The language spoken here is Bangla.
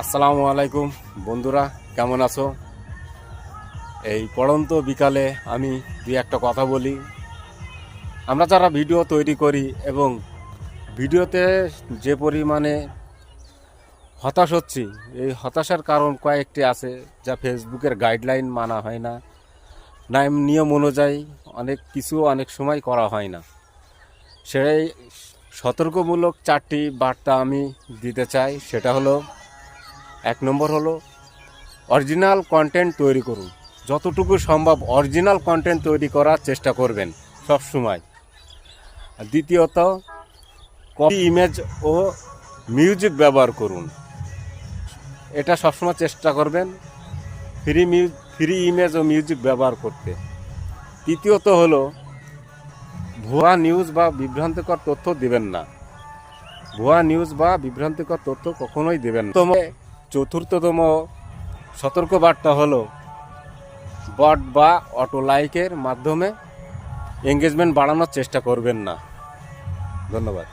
আসসালামু আলাইকুম বন্ধুরা, কেমন আছো? এই পড়ন্ত বিকালে আমি দুই একটা কথা বলি। আমরা যারা ভিডিও তৈরি করি এবং ভিডিওতে যে পরিমাণে হতাশ হচ্ছি, এই হতাশার কারণ কয়েকটি আছে, যা ফেসবুকের গাইডলাইন মানা হয় না, নিয়ম অনুযায়ী অনেক কিছু অনেক সময় করা হয় না। সেই সতর্কমূলক চারটি বার্তা আমি দিতে চাই। সেটা হলো, 1 নম্বর হলো অরিজিনাল কন্টেন্ট তৈরি করুন। যতটুকু সম্ভব অরিজিনাল কন্টেন্ট তৈরি করার চেষ্টা করবেন সব সময়। দ্বিতীয়ত, কপি ইমেজ ও মিউজিক ব্যবহার করুন, এটা সবসময় চেষ্টা করবেন ফ্রি ইমেজ ও মিউজিক ব্যবহার করতে। তৃতীয়ত হলো, ভুয়া নিউজ বা বিভ্রান্তিকর তথ্য দিবেন না। ভুয়া নিউজ বা বিভ্রান্তিকর তথ্য কখনোই দেবেন না। চতুর্থতম সতর্কবার্তা হলো, বট বা অটো লাইকের মাধ্যমে এঙ্গেজমেন্ট বাড়ানোর চেষ্টা করবেন না। ধন্যবাদ।